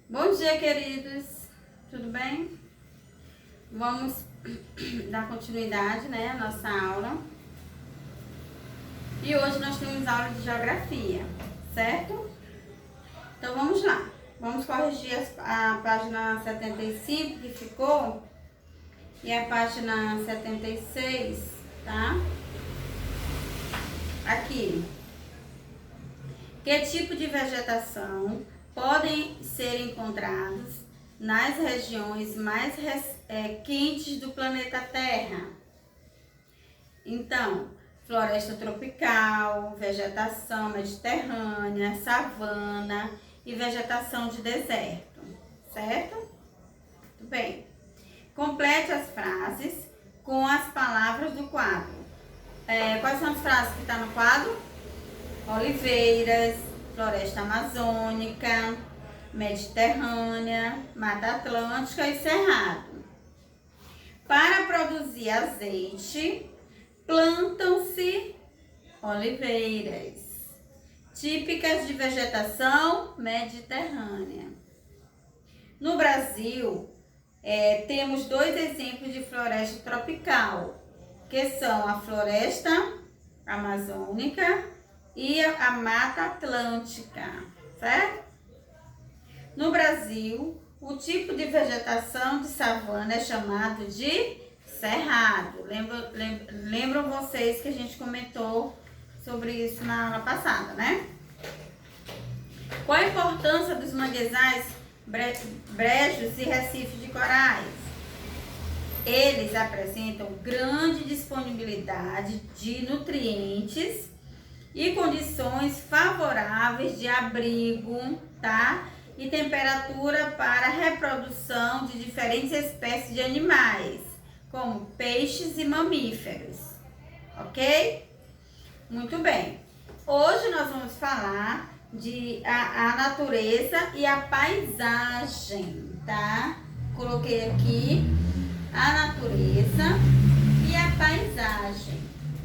Bom dia, queridos. Tudo bem? Vamos dar continuidade, né, à nossa aula. E hoje nós temos aula de geografia, certo? Então vamos lá. Vamos corrigir a página 75 que ficou e a página 76, tá? Aqui. Que tipo de vegetação podem ser encontrados nas regiões mais quentes do planeta Terra? Então, floresta tropical, vegetação mediterrânea, savana e vegetação de deserto, certo? Muito bem. Complete as frases com as palavras do quadro. Quais são as frases que estão no quadro? Oliveiras, floresta amazônica, mediterrânea, mata atlântica e cerrado. Para produzir azeite, plantam-se oliveiras, típicas de vegetação mediterrânea. No Brasil, temos dois exemplos de floresta tropical, que são a floresta amazônica e a Mata Atlântica, certo? No Brasil, o tipo de vegetação de savana é chamado de cerrado. Lembram vocês que a gente comentou sobre isso na aula passada, né? Qual a importância dos manguezais, brejos e recifes de corais? Eles apresentam grande disponibilidade de nutrientes e condições favoráveis de abrigo, tá? E temperatura para a reprodução de diferentes espécies de animais, como peixes e mamíferos, ok? Muito bem. Hoje nós vamos falar de a natureza e a paisagem, tá? Coloquei aqui a natureza e a paisagem.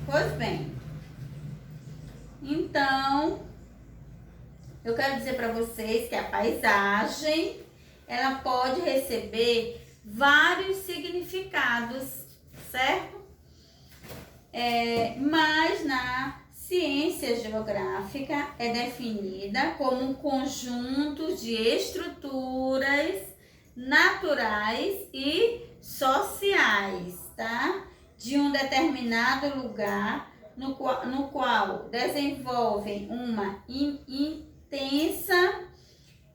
Pois bem. Então, eu quero dizer para vocês que a paisagem, ela pode receber vários significados, certo? Mas na ciência geográfica é definida como um conjunto de estruturas naturais e sociais, tá? De um determinado lugar no qual desenvolvem uma intensa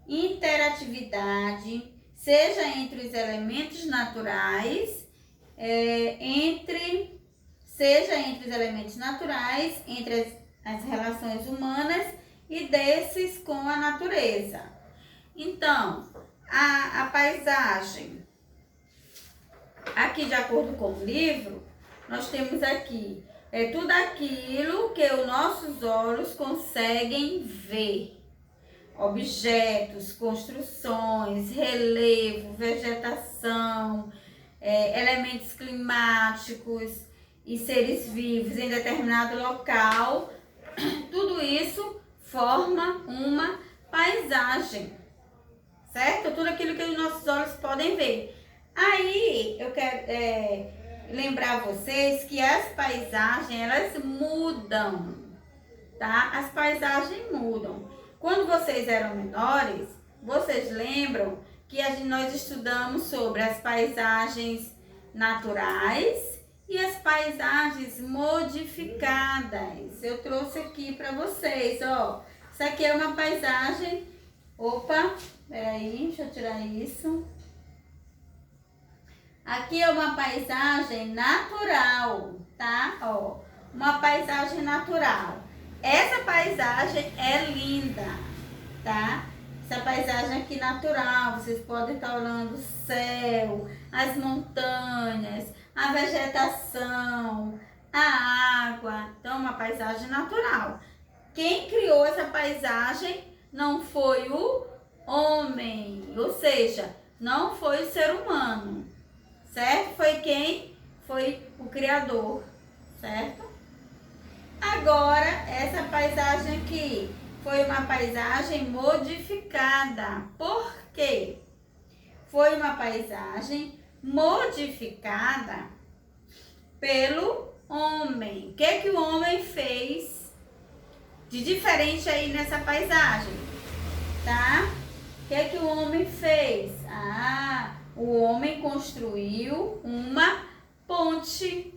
interatividade, seja entre os elementos naturais, entre as relações humanas e desses com a natureza. Então, a paisagem, aqui de acordo com o livro, nós temos aqui tudo aquilo que os nossos olhos conseguem ver. Objetos, construções, relevo, vegetação, elementos climáticos e seres vivos em determinado local. Tudo isso forma uma paisagem, certo? Tudo aquilo que os nossos olhos podem ver. Aí, eu quero lembrar vocês que as paisagens, elas mudam, tá? As paisagens mudam. Quando vocês eram menores, vocês lembram que nós estudamos sobre as paisagens naturais e as paisagens modificadas. Eu trouxe aqui para vocês, ó. Isso aqui é uma paisagem... Opa, peraí, deixa eu tirar isso. Aqui é uma paisagem natural, tá? Ó, uma paisagem natural. Essa paisagem é linda, tá? Essa paisagem aqui natural, vocês podem estar olhando o céu, as montanhas, a vegetação, a água. Então, uma paisagem natural. Quem criou essa paisagem não foi o homem, ou seja, não foi o ser humano. Certo? Foi quem? Foi o Criador, certo? Agora, essa paisagem aqui foi uma paisagem modificada. Por quê? Foi uma paisagem modificada pelo homem. O que o homem fez de diferente aí nessa paisagem, tá? O que o homem fez? O homem construiu uma ponte.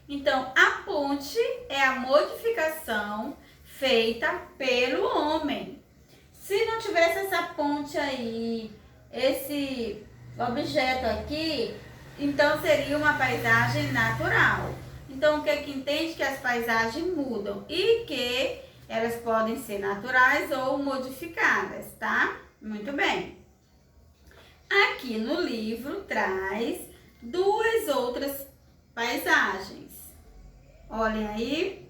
Então, a ponte é a modificação feita pelo homem. Se não tivesse essa ponte aí, esse objeto aqui, então seria uma paisagem natural. Então, o que entende? Que as paisagens mudam e que elas podem ser naturais ou modificadas, tá? Muito bem. Aqui no livro traz duas outras paisagens. Olhem aí.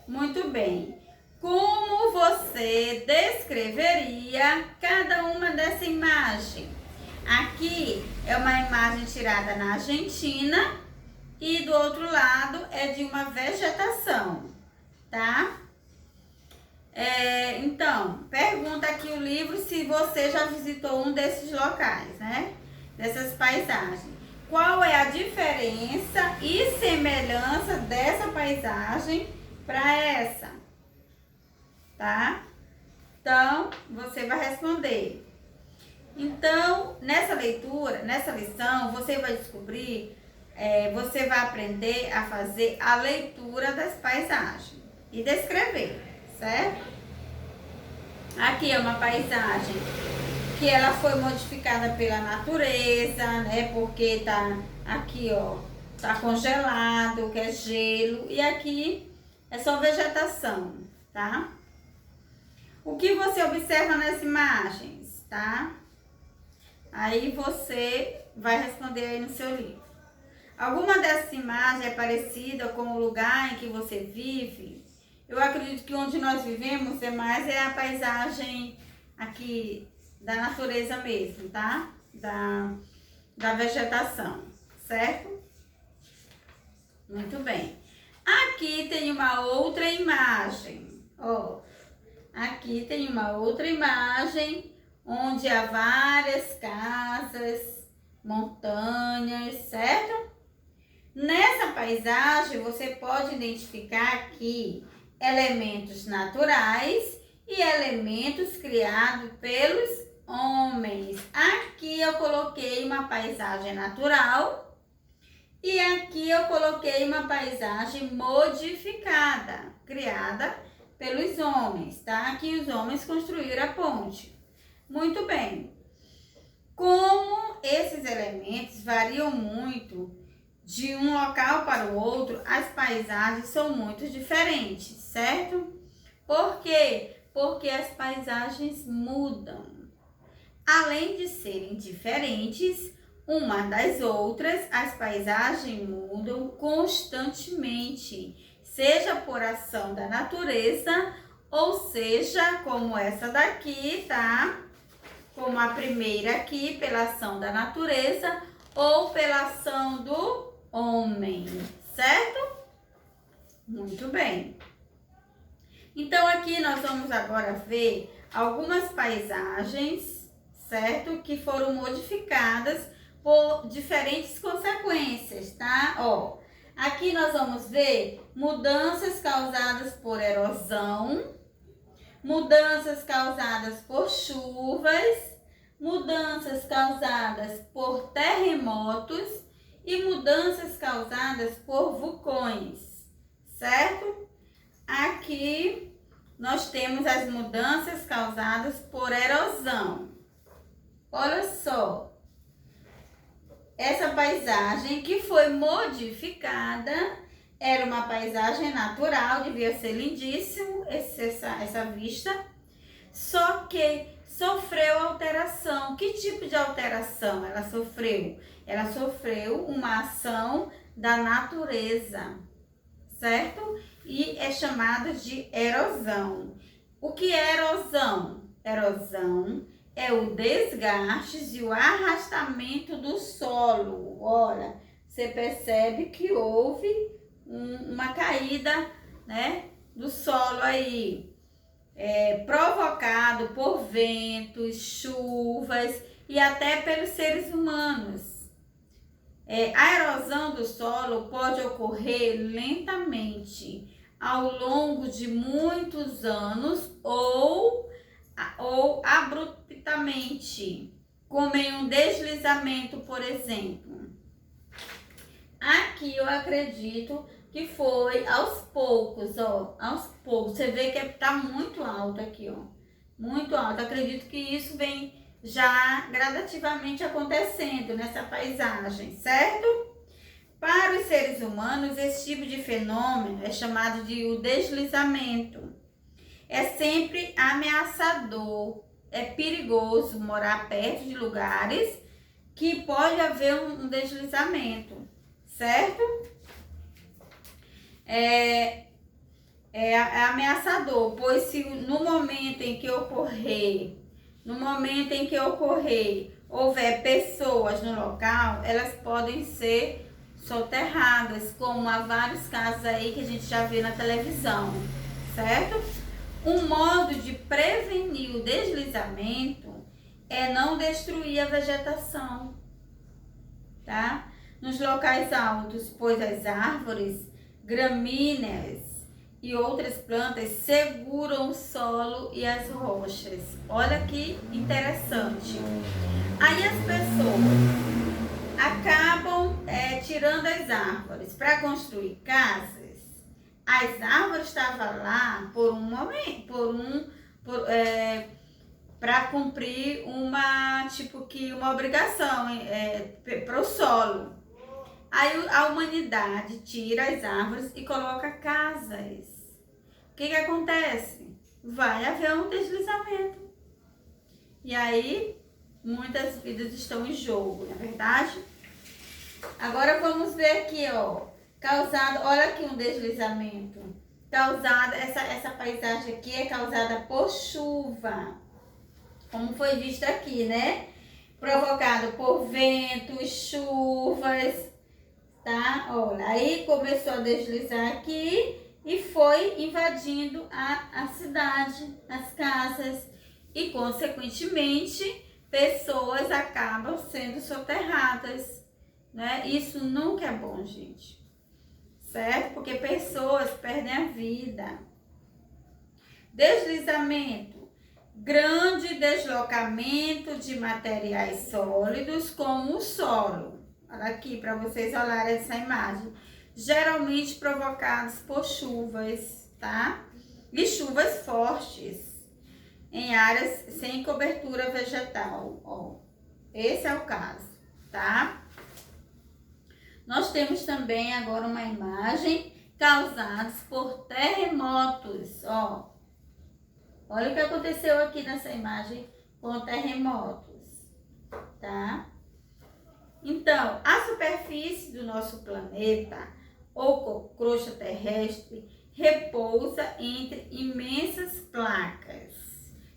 Muito bem. Como você descreveria cada uma dessa imagem? Aqui é uma imagem tirada na Argentina e do outro lado é de uma vegetação, tá? Então, pergunta aqui o livro se você já visitou um desses locais, né? Dessas paisagens. Qual é a diferença e semelhança dessa paisagem para essa? Tá? Então, você vai responder. Então, nessa leitura, nessa lição, você vai descobrir, você vai aprender a fazer a leitura das paisagens e descrever, certo? Aqui é uma paisagem que ela foi modificada pela natureza, né? Porque tá aqui, ó, tá congelado, que é gelo, e aqui é só vegetação, tá? O que você observa nas imagens, tá? Aí você vai responder aí no seu livro. Alguma dessas imagens é parecida com o lugar em que você vive? Eu acredito que onde nós vivemos é a paisagem aqui da natureza mesmo, tá? Da vegetação, certo? Muito bem. Aqui tem uma outra imagem, ó. Aqui tem uma outra imagem onde há várias casas, montanhas, certo? Nessa paisagem você pode identificar aqui elementos naturais e elementos criados pelos homens. Aqui eu coloquei uma paisagem natural e aqui eu coloquei uma paisagem modificada, criada pelos homens, tá? Que os homens construíram a ponte. Muito bem. Como esses elementos variam muito de um local para o outro, as paisagens são muito diferentes, certo? Por quê? Porque as paisagens mudam. Além de serem diferentes uma das outras, as paisagens mudam constantemente, seja por ação da natureza, ou seja, como essa daqui, tá? Como a primeira aqui, pela ação da natureza, ou pela ação do homem, certo? Muito bem. Então, aqui nós vamos agora ver algumas paisagens, certo? Que foram modificadas por diferentes consequências, tá? Ó, aqui nós vamos ver mudanças causadas por erosão, mudanças causadas por chuvas, mudanças causadas por terremotos e mudanças causadas por vulcões, certo? Aqui nós temos as mudanças causadas por erosão. Olha só, essa paisagem que foi modificada era uma paisagem natural, devia ser lindíssimo essa vista, só que sofreu alteração. Que tipo de alteração ela sofreu? Ela sofreu uma ação da natureza, certo? E é chamado de erosão. O que é erosão? Erosão é o desgaste e o arrastamento do solo. Olha, você percebe que houve uma caída, né, do solo aí. provocado por ventos, chuvas e até pelos seres humanos. A erosão do solo pode ocorrer lentamente ao longo de muitos anos ou abruptamente, como em um deslizamento, por exemplo. Aqui eu acredito que foi aos poucos, ó, aos poucos. Você vê que tá muito alto aqui, ó, muito alto. Acredito que isso vem já gradativamente acontecendo nessa paisagem, certo? Para os seres humanos, esse tipo de fenômeno é chamado de o deslizamento. É sempre ameaçador, é perigoso morar perto de lugares que pode haver um deslizamento, certo? É ameaçador, pois se no momento em que ocorrer houver pessoas no local, elas podem ser soterradas, como há vários casos aí que a gente já vê na televisão, certo? Um modo de prevenir o deslizamento é não destruir a vegetação, tá? Nos locais altos, pois as árvores, gramíneas e outras plantas seguram o solo e as rochas. Olha que interessante. Aí as pessoas acabam tirando as árvores para construir casas. As árvores estavam lá por um momento, para cumprir uma obrigação para o solo. Aí a humanidade tira as árvores e coloca casas. O que acontece? Vai haver um deslizamento. E aí, muitas vidas estão em jogo, não é verdade? Agora vamos ver aqui, ó. Olha aqui um deslizamento. Essa paisagem aqui é causada por chuva. Como foi visto aqui, né? Provocado por ventos, chuvas, tá? Olha, aí começou a deslizar aqui e foi invadindo a cidade, as casas e, consequentemente, pessoas acabam sendo soterradas, né? Isso nunca é bom, gente, certo? Porque pessoas perdem a vida. Deslizamento, grande deslocamento de materiais sólidos como o solo. Olha aqui para vocês olharem essa imagem. Geralmente provocados por chuvas, tá? E chuvas fortes em áreas sem cobertura vegetal. Ó, esse é o caso, tá? Nós temos também agora uma imagem causados por terremotos, ó. Olha o que aconteceu aqui nessa imagem com terremotos, tá? Então, a superfície do nosso planeta, ou crosta terrestre, repousa entre imensas placas,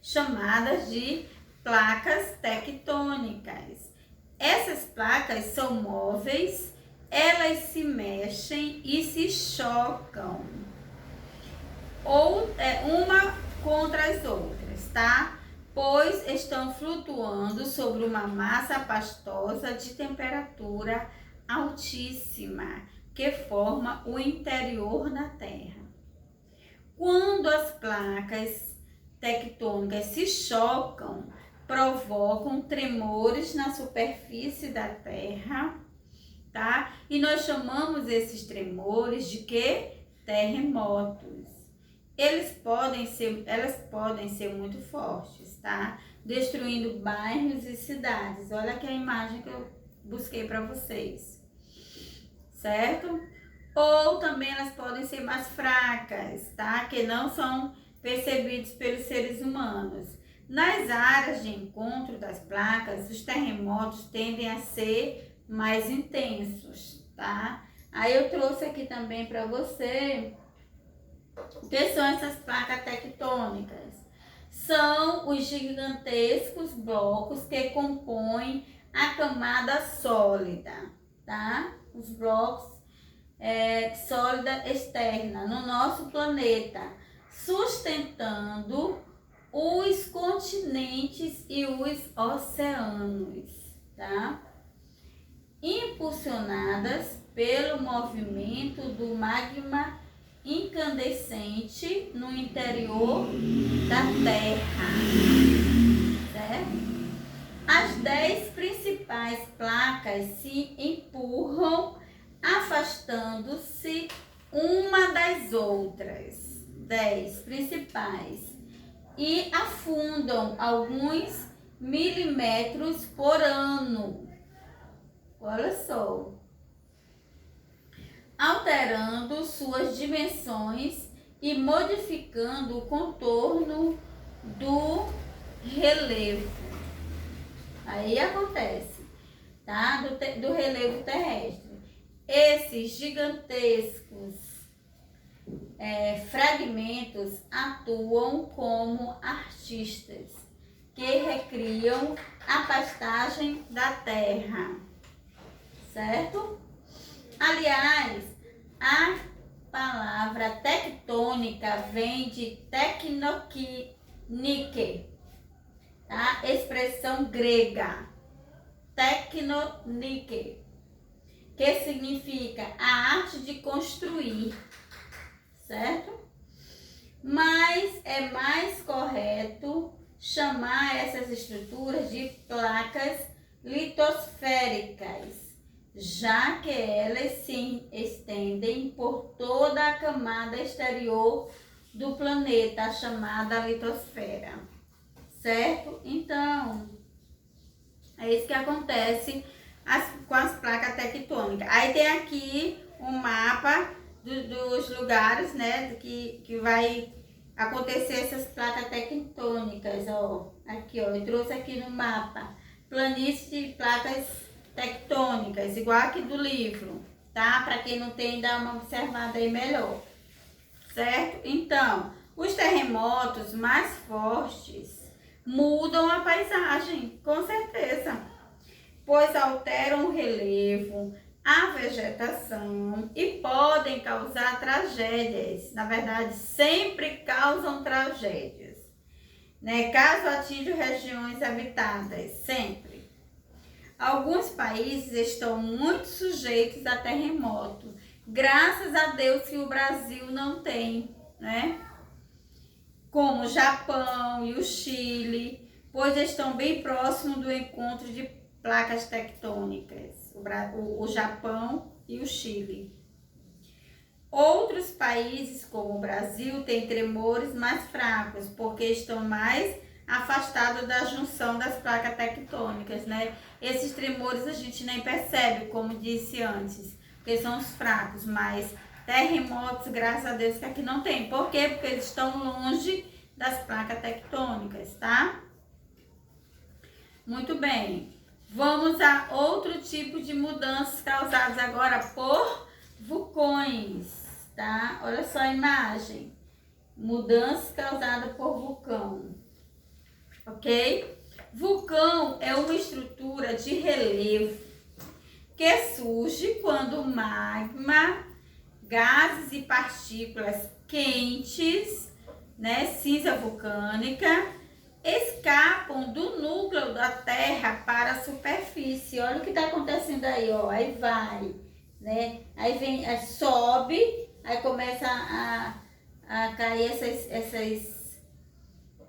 chamadas de placas tectônicas. Essas placas são móveis, elas se mexem e se chocam, ou uma contra as outras, tá? Pois estão flutuando sobre uma massa pastosa de temperatura altíssima, que forma o interior da Terra. Quando as placas tectônicas se chocam, provocam tremores na superfície da Terra, tá? E nós chamamos esses tremores de quê? Terremotos. Elas podem ser muito fortes, tá? Destruindo bairros e cidades. Olha aqui a imagem que eu busquei para vocês, certo? Ou também elas podem ser mais fracas, tá? Que não são percebidos pelos seres humanos. Nas áreas de encontro das placas, os terremotos tendem a ser mais intensos, tá? Aí eu trouxe aqui também para você o que são essas placas tectônicas. São os gigantescos blocos que compõem a camada sólida, tá? Os blocos sólida externa no nosso planeta sustentando os continentes e os oceanos, tá? Impulsionadas pelo movimento do magma incandescente no interior da Terra, certo? As 10 principais placas se empurram, afastando-se uma das outras, 10 principais, e afundam alguns milímetros por ano. Olha só. Alterando suas dimensões e modificando o contorno do relevo. Aí acontece, tá? Do relevo terrestre. Esses gigantescos fragmentos atuam como artistas que recriam a pastagem da Terra, certo? Aliás, a palavra tectônica vem de tektonike, tá? Expressão grega, tektonike, que significa a arte de construir, certo? Mas é mais correto chamar essas estruturas de placas litosféricas, já que elas se estendem por toda a camada exterior do planeta, chamada litosfera, certo? Então, é isso que acontece com as placas tectônicas. Aí tem aqui um mapa dos lugares, né, que vai acontecer essas placas tectônicas, ó. Aqui, ó, eu trouxe aqui no mapa planície de placas tectônicas, igual aqui do livro, tá? Para quem não tem, dá uma observada aí melhor, certo? Então, os terremotos mais fortes mudam a paisagem, com certeza, pois alteram o relevo, a vegetação e podem causar tragédias. Na verdade, sempre causam tragédias, né? Caso atinjam regiões habitadas, sempre. Alguns países estão muito sujeitos a terremoto. Graças a Deus que o Brasil não tem, né? Como o Japão e o Chile, pois estão bem próximos do encontro de placas tectônicas, o Japão e o Chile. Outros países, como o Brasil, têm tremores mais fracos, porque estão mais afastados da junção das placas tectônicas, né? Esses tremores a gente nem percebe, como disse antes, porque são os fracos, mas terremotos, graças a Deus, que aqui não tem. Por quê? Porque eles estão longe das placas tectônicas, tá? Muito bem. Vamos a outro tipo de mudanças causadas agora por vulcões, tá? Olha só a imagem. Mudanças causadas por vulcão, ok? Vulcão é uma estrutura de relevo que surge quando o magma, gases e partículas quentes, né, cinza vulcânica, escapam do núcleo da Terra para a superfície. Olha o que está acontecendo aí, ó. Aí vai, né? Aí vem, aí sobe, aí começa a cair essas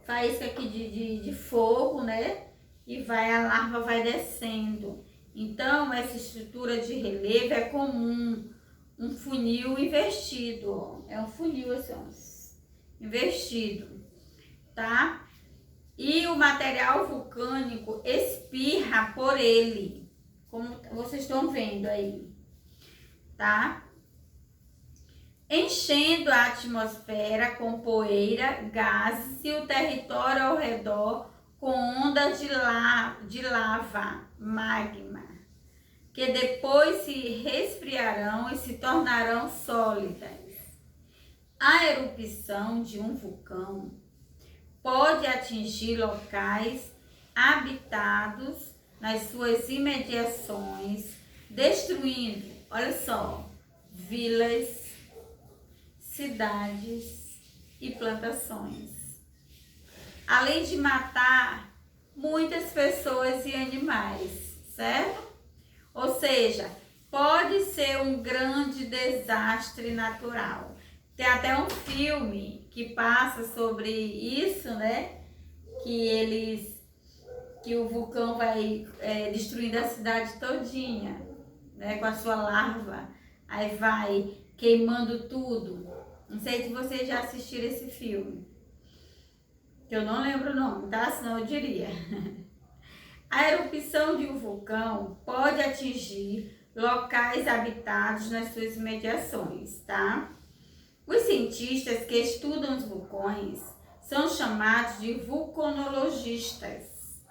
faíscas aqui de fogo, né? E vai, a larva vai descendo. Então, essa estrutura de relevo é comum. Um funil invertido, ó. É um funil assim, ó, invertido, tá? E o material vulcânico espirra por ele, como vocês estão vendo aí, tá? Enchendo a atmosfera com poeira, gases e o território ao redor com ondas de lava, magma, que depois se resfriarão e se tornarão sólidas. A erupção de um vulcão pode atingir locais habitados nas suas imediações, destruindo, olha só, vilas, cidades, e plantações, além de matar muitas pessoas e animais, certo? Ou seja, pode ser um grande desastre natural. Tem até um filme que passa sobre isso, né? Que o vulcão vai destruindo a cidade todinha, né? Com a sua larva. Aí vai queimando tudo. Não sei se vocês já assistiram esse filme. Que eu não lembro o nome, tá? Senão eu diria. A erupção de um vulcão pode atingir locais habitados nas suas imediações, tá? Os cientistas que estudam os vulcões são chamados de vulcanologistas.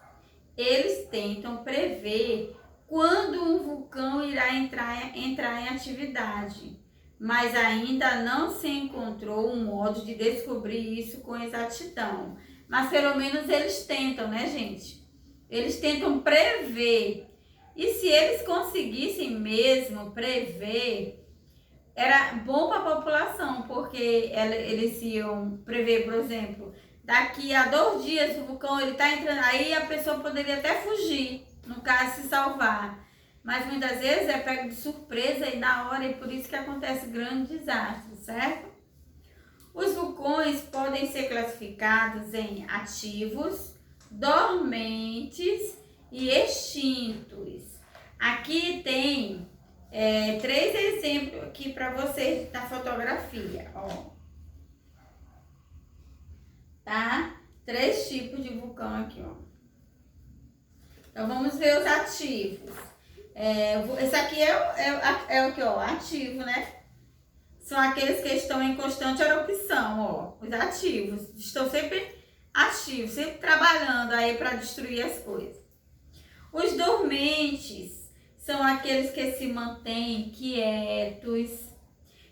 Eles tentam prever quando um vulcão irá entrar em atividade, mas ainda não se encontrou um modo de descobrir isso com exatidão. Mas pelo menos eles tentam, né, gente? Eles tentam prever. E se eles conseguissem mesmo prever, era bom para a população, porque eles iam prever, por exemplo, daqui a 2 dias o vulcão está entrando, aí a pessoa poderia até fugir, no caso se salvar. Mas muitas vezes é pego de surpresa e na hora, e por isso que acontece grandes desastres, certo? Os vulcões podem ser classificados em ativos, dormentes e extintos. Aqui tem 3 exemplos aqui para vocês da fotografia, ó. Tá? 3 tipos de vulcão aqui, ó. Então vamos ver os ativos. Esse aqui é o que, ó, ativo, né? São aqueles que estão em constante erupção, ó. Os ativos estão sempre ativos, sempre trabalhando aí para destruir as coisas. Os dormentes são aqueles que se mantêm quietos,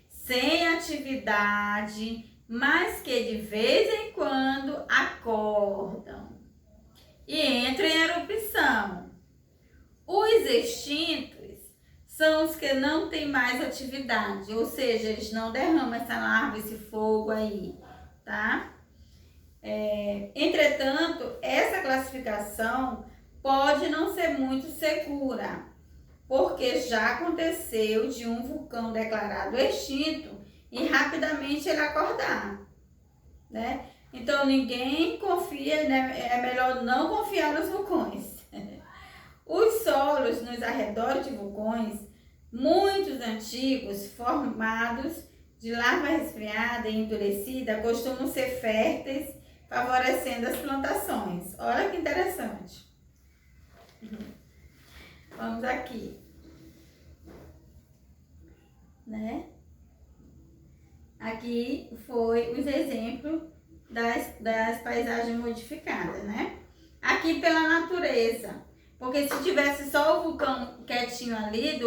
sem atividade, mas que de vez em quando acordam e entram em erupção. Os extintos são os que não têm mais atividade, ou seja, eles não derramam essa larva, esse fogo aí, tá? Entretanto, essa classificação pode não ser muito segura, porque já aconteceu de um vulcão declarado extinto e rapidamente ele acordar, né? Então ninguém confia, né? É melhor não confiar nos vulcões. Os solos nos arredores de vulcões, muitos antigos, formados de lava resfriada e endurecida, costumam ser férteis, favorecendo as plantações. Olha que interessante. Vamos aqui, né? Aqui foi os exemplos das paisagens modificadas, né? Aqui pela natureza, porque se tivesse só o vulcão quietinho ali,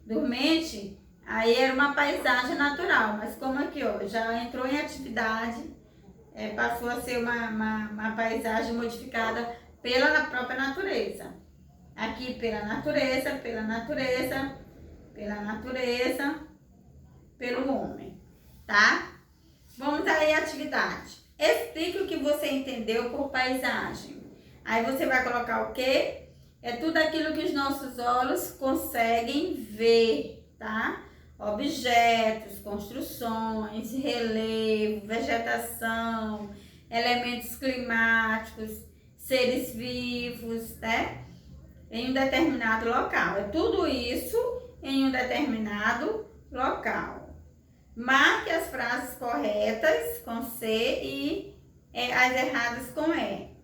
dormente, aí era uma paisagem natural, mas como aqui, ó, já entrou em atividade, passou a ser uma paisagem modificada pela própria natureza. Aqui pela natureza, pelo homem, tá? Vamos aí à atividade. Explique o que você entendeu por paisagem. Aí você vai colocar o quê? É tudo aquilo que os nossos olhos conseguem ver, tá? Objetos, construções, relevo, vegetação, elementos climáticos, seres vivos, né? Em um determinado local. É tudo isso em um determinado local. Marque as frases corretas com C e as erradas com E.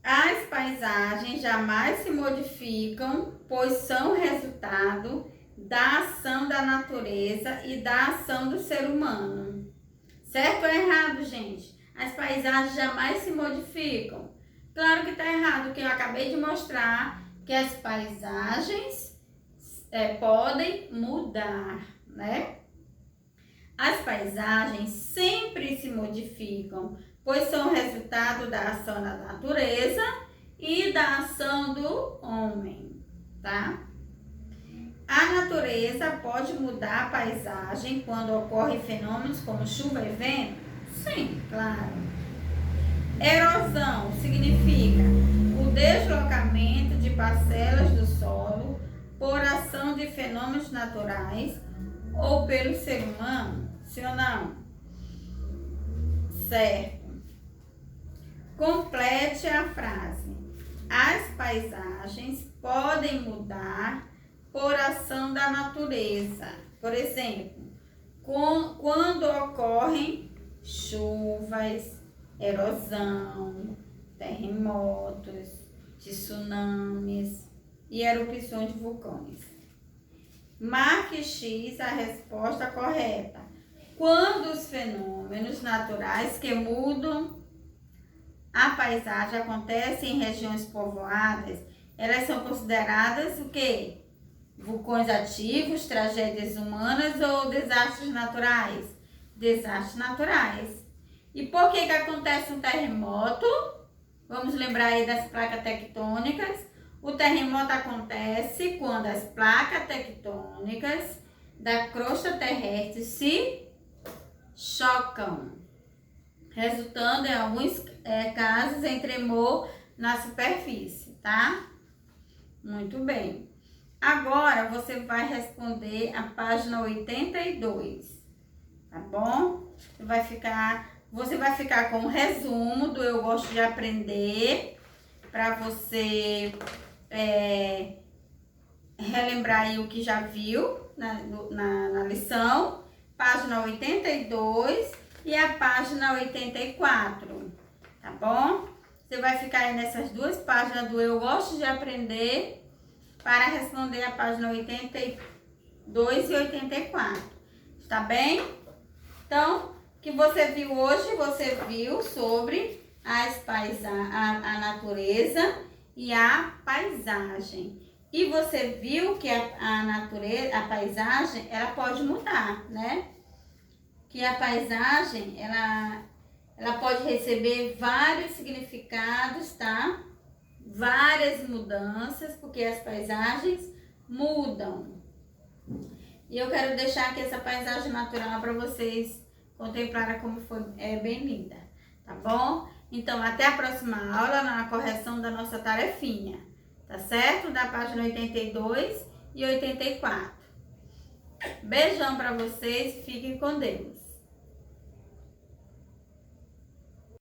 As paisagens jamais se modificam, pois são resultado da ação da natureza e da ação do ser humano. Certo ou errado, gente? As paisagens jamais se modificam. Claro que está errado, porque eu acabei de mostrar que as paisagens podem mudar, né? As paisagens sempre se modificam, pois são resultado da ação da natureza e da ação do homem, tá? A natureza pode mudar a paisagem quando ocorrem fenômenos como chuva e vento? Sim, claro. Erosão significa o deslocamento de parcelas do solo por ação de fenômenos naturais ou pelo ser humano? Sim ou não? Certo. Complete a frase. As paisagens podem mudar por ação da natureza. Por exemplo, quando ocorrem chuvas, erosão, terremotos, tsunamis e erupções de vulcões. Marque X a resposta correta. Quando os fenômenos naturais que mudam a paisagem acontecem em regiões povoadas, elas são consideradas o quê? Vulcões ativos, tragédias humanas ou desastres naturais? Desastres naturais. E por que acontece um terremoto? Vamos lembrar aí das placas tectônicas. O terremoto acontece quando as placas tectônicas da crosta terrestre se chocam, resultando em alguns casos em tremor na superfície, tá? Muito bem. Agora você vai responder a página 82, tá bom? Você vai ficar com um resumo do Eu Gosto de Aprender, para você relembrar aí o que já viu na lição, página 82 e a página 84, tá bom? Você vai ficar aí nessas duas páginas do Eu Gosto de Aprender para responder a página 82 e 84, tá bem? Então, o que você viu hoje, você viu sobre a natureza e a paisagem. E você viu que a natureza, a paisagem, ela pode mudar, né? Que a paisagem, ela pode receber vários significados, tá? Várias mudanças, porque as paisagens mudam. E eu quero deixar aqui essa paisagem natural para vocês contemplarem como é bem linda, tá bom? Então, até a próxima aula na correção da nossa tarefinha, tá certo? Da página 82 e 84. Beijão para vocês, fiquem com Deus.